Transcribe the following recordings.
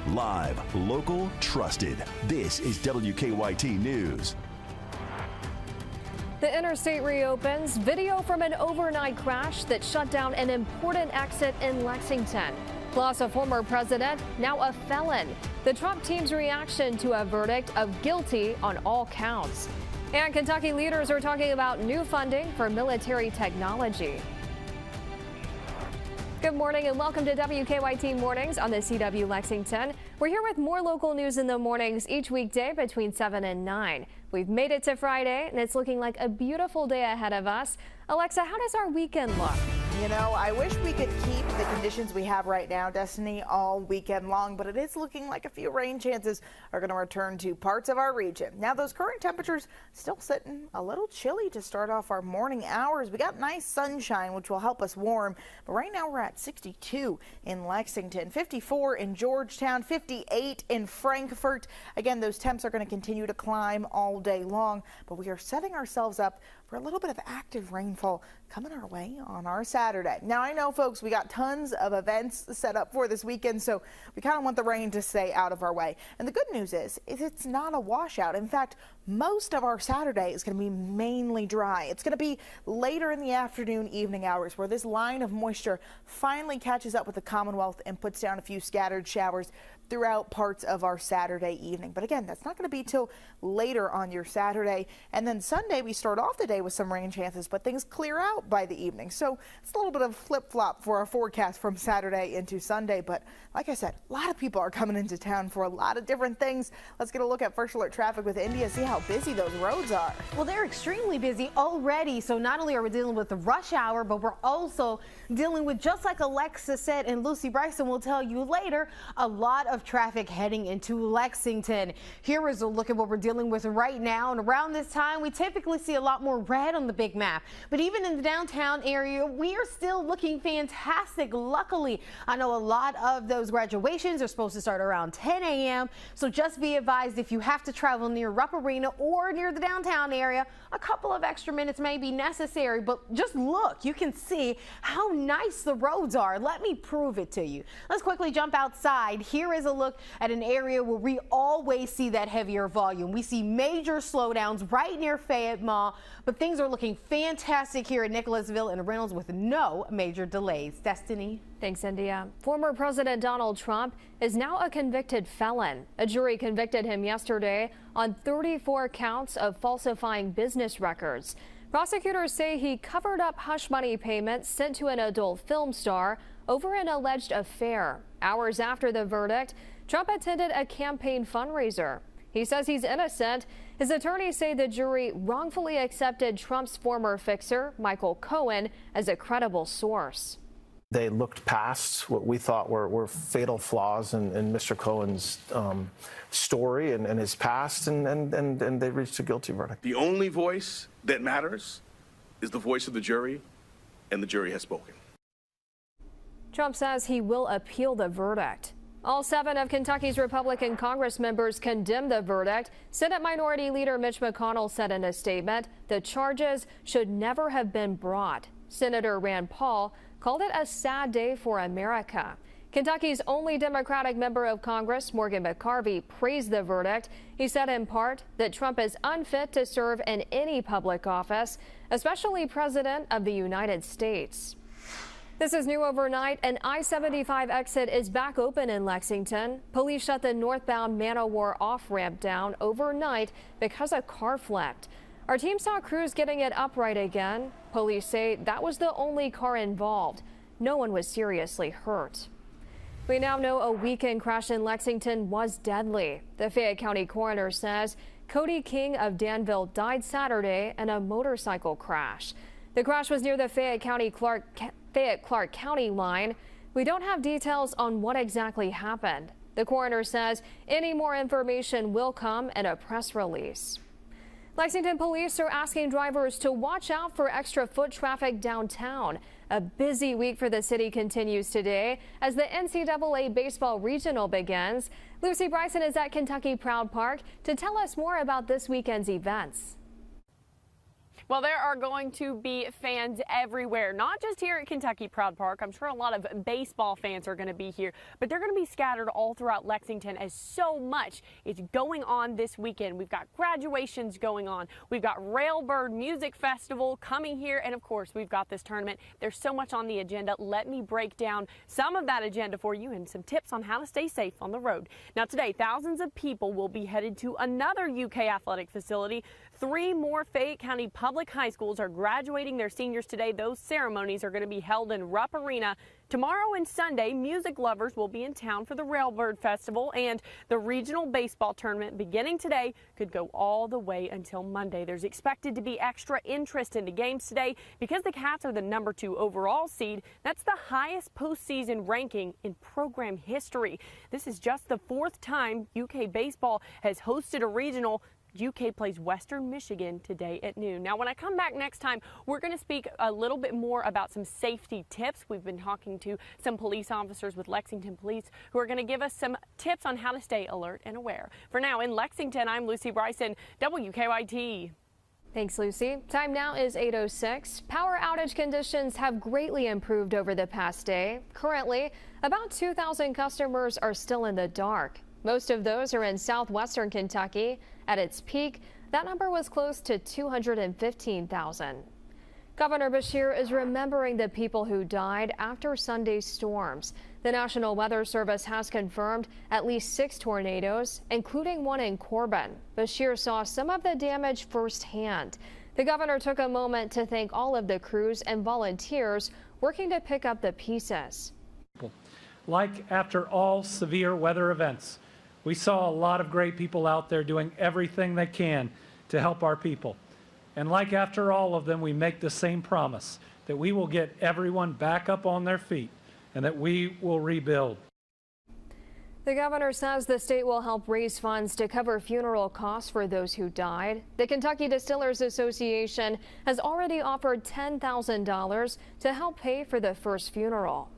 Live, local, trusted. This is WKYT News. The interstate reopens. Video from an overnight crash that shut down an important exit in Lexington. Plus, a former president, now a felon. The Trump team's reaction to a verdict of guilty on all counts. And Kentucky leaders are talking about new funding for military technology. Good morning and welcome to WKYT Mornings on the CW Lexington. We're here with more local news in the mornings each weekday between 7 and 9. We've made it to Friday and it's looking like a beautiful day ahead of us. Alexa, how does our weekend look? You know, I wish we could keep the conditions we have right now, Destiny, all weekend long, but it is looking like a few rain chances are going to return to parts of our region. Now, those current temperatures still sitting a little chilly to start off our morning hours. We got nice sunshine, which will help us warm, but right now we're at 62 in Lexington, 54 in Georgetown, 58 in Frankfort. Again, those temps are going to continue to climb all day long, but we are setting ourselves up for a little bit of active rainfall coming our way on our Saturday. Now, I know, folks, we got tons of events set up for this weekend, so we kind of want the rain to stay out of our way. And the good news is it's not a washout. In fact, most of our Saturday is going to be mainly dry. It's going to be later in the afternoon, evening hours where this line of moisture finally catches up with the Commonwealth and puts down a few scattered showers throughout parts of our Saturday evening. But again, that's not going to be till later on your Saturday. And then Sunday, we start off the day with some rain chances, but things clear out by the evening. So it's a little bit of flip-flop for our forecast from Saturday into Sunday. But like I said, a lot of people are coming into town for a lot of different things. Let's get a look at First Alert traffic with India, see how busy those roads are. Well, they're extremely busy already. So not only are we dealing with the rush hour, but we're also dealing with, just like Alexa said and Lucy Bryson will tell you later, a lot of traffic heading into Lexington. Here is a look at what we're dealing with right now. And around this time, we typically see a lot more red on the big map. But even in the downtown area, we are still looking fantastic. Luckily, I know a lot of those graduations are supposed to start around 10 a.m. So just be advised, if you have to travel near Rupp Arena or near the downtown area, a couple of extra minutes may be necessary. But just look, you can see how nice the roads are. Let me prove it to you. Let's quickly jump outside. Here is a look at an area where we always see that heavier volume. We see major slowdowns right near Fayette Mall, but things are looking fantastic here in Nicholasville and Reynolds with no major delays. Destiny. Thanks, India. Former President Donald Trump is now a convicted felon. A jury convicted him yesterday on 34 counts of falsifying business records. Prosecutors say he covered up hush money payments sent to an adult film star over an alleged affair. Hours after the verdict, Trump attended a campaign fundraiser. He says he's innocent. His attorneys say the jury wrongfully accepted Trump's former fixer, Michael Cohen, as a credible source. They looked past what we thought were fatal flaws in Mr. Cohen's story and his past, and they reached a guilty verdict. The only voice that matters is the voice of the jury, and the jury has spoken. Trump says he will appeal the verdict. All 7 of Kentucky's Republican Congress members condemned the verdict. Senate Minority Leader Mitch McConnell said in a statement the charges should never have been brought. Senator Rand Paul called it a sad day for America. Kentucky's only Democratic member of Congress, Morgan McCarvey, praised the verdict. He said in part that Trump is unfit to serve in any public office, especially President of the United States. This is new overnight. An I-75 exit is back open in Lexington. Police shut the northbound Manowar off-ramp down overnight because a car flipped. Our team saw crews getting it upright again. Police say that was the only car involved. No one was seriously hurt. We now know a weekend crash in Lexington was deadly. The Fayette County coroner says Cody King of Danville died Saturday in a motorcycle crash. The crash was near the Fayette-Clark County line. We don't have details on what exactly happened. The coroner says any more information will come in a press release. Lexington police are asking drivers to watch out for extra foot traffic downtown. A busy week for the city continues today as the NCAA Baseball Regional begins. Lucy Bryson is at Kentucky Proud Park to tell us more about this weekend's events. Well, there are going to be fans everywhere, not just here at Kentucky Proud Park. I'm sure a lot of baseball fans are going to be here, but they're going to be scattered all throughout Lexington as so much is going on this weekend. We've got graduations going on. We've got Railbird Music Festival coming here, and of course, we've got this tournament. There's so much on the agenda. Let me break down some of that agenda for you and some tips on how to stay safe on the road. Now, today, thousands of people will be headed to another UK athletic facility. 3 more Fayette County public high schools are graduating their seniors today. Those ceremonies are going to be held in Rupp Arena. Tomorrow and Sunday, music lovers will be in town for the Railbird Festival, and the regional baseball tournament beginning today could go all the way until Monday. There's expected to be extra interest in the games today because the Cats are the number 2 overall seed. That's the highest postseason ranking in program history. This is just the 4th time UK baseball has hosted a regional. UK plays Western Michigan today at noon. Now, when I come back next time, we're going to speak a little bit more about some safety tips. We've been talking to some police officers with Lexington Police who are going to give us some tips on how to stay alert and aware. For now, in Lexington, I'm Lucy Bryson, WKYT. Thanks, Lucy. Time now is 8:06. Power outage conditions have greatly improved over the past day. Currently, about 2,000 customers are still in the dark. Most of those are in southwestern Kentucky. At its peak, that number was close to 215,000. Governor Beshear is remembering the people who died after Sunday's storms. The National Weather Service has confirmed at least 6 tornadoes, including one in Corbin. Beshear saw some of the damage firsthand. The governor took a moment to thank all of the crews and volunteers working to pick up the pieces. Like after all severe weather events, we saw a lot of great people out there doing everything they can to help our people. And like after all of them, we make the same promise that we will get everyone back up on their feet and that we will rebuild. The governor says the state will help raise funds to cover funeral costs for those who died. The Kentucky Distillers Association has already offered $10,000 to help pay for the first funeral.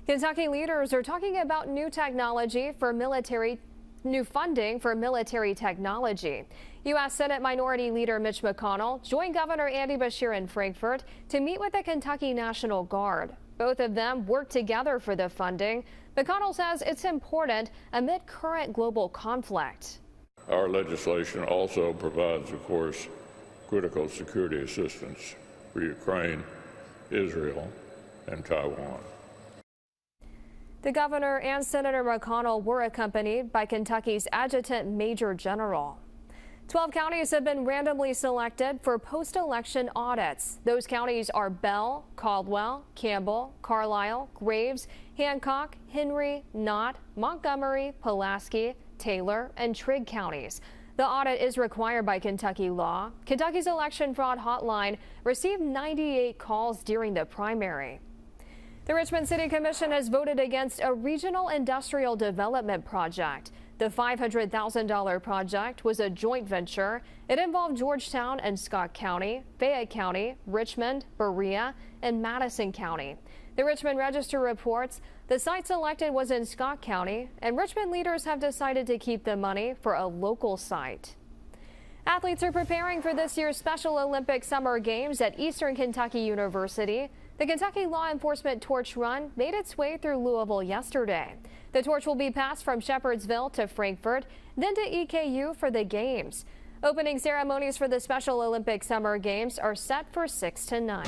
Kentucky leaders are talking about new funding for military technology. U.S. Senate Minority Leader Mitch McConnell joined Governor Andy Beshear in Frankfort to meet with the Kentucky National Guard. Both of them worked together for the funding. McConnell says it's important amid current global conflict. Our legislation also provides, of course, critical security assistance for Ukraine, Israel, and Taiwan. The governor and Senator McConnell were accompanied by Kentucky's Adjutant Major General. 12 counties have been randomly selected for post-election audits. Those counties are Bell, Caldwell, Campbell, Carlisle, Graves, Hancock, Henry, Knott, Montgomery, Pulaski, Taylor, and Trigg counties. The audit is required by Kentucky law. Kentucky's election fraud hotline received 98 calls during the primary. The Richmond City Commission has voted against a regional industrial development project. The $500,000 project was a joint venture. It involved Georgetown and Scott County, Fayette County, Richmond, Berea, and Madison County. The Richmond Register reports the site selected was in Scott County, and Richmond leaders have decided to keep the money for a local site. Athletes are preparing for this year's Special Olympic Summer Games at Eastern Kentucky University. The Kentucky Law Enforcement Torch Run made its way through Louisville yesterday. The torch will be passed from Shepherdsville to Frankfort, then to EKU for the games. Opening ceremonies for the Special Olympic Summer Games are set for 6 to 9.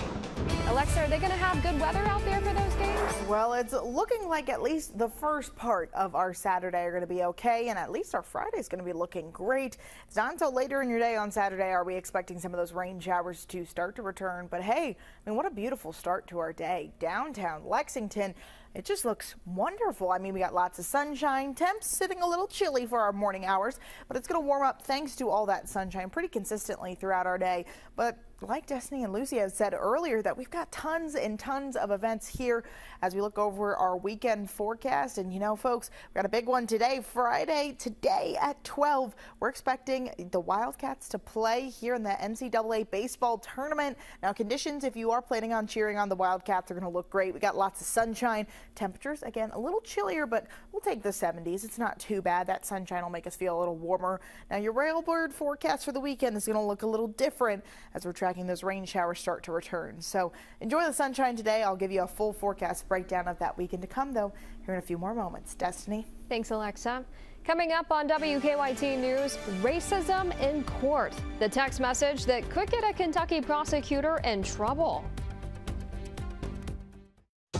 Alexa, are they going to have good weather out there for those games? Well, it's looking like at least the first part of our Saturday are going to be okay, and at least our Friday is going to be looking great. It's not until later in your day on Saturday are we expecting some of those rain showers to start to return. But hey, I mean, what a beautiful start to our day. Downtown Lexington, it just looks wonderful. I mean, we got lots of sunshine. Temps sitting a little chilly for our morning hours, but it's going to warm up thanks to all that sunshine pretty consistently throughout our day. But like Destiny and Lucy have said earlier, that we've got tons and tons of events here as we look over our weekend forecast. And you know, folks, we got a big one today, Friday, today at 12. We're expecting the Wildcats to play here in the NCAA baseball tournament. Now, conditions, if you are planning on cheering on the Wildcats, are going to look great. We got lots of sunshine. Temperatures, again, a little chillier, but we'll take the 70s. It's not too bad. That sunshine will make us feel a little warmer. Now, your Railbird forecast for the weekend is going to look a little different as we're tracking those rain showers start to return. So enjoy the sunshine today. I'll give you a full forecast breakdown of that weekend to come, though, here in a few more moments. Destiny. Thanks, Alexa. Coming up on WKYT News, racism in court. The text message that could get a Kentucky prosecutor in trouble.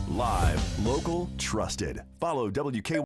Live, local, trusted. Follow WKYT.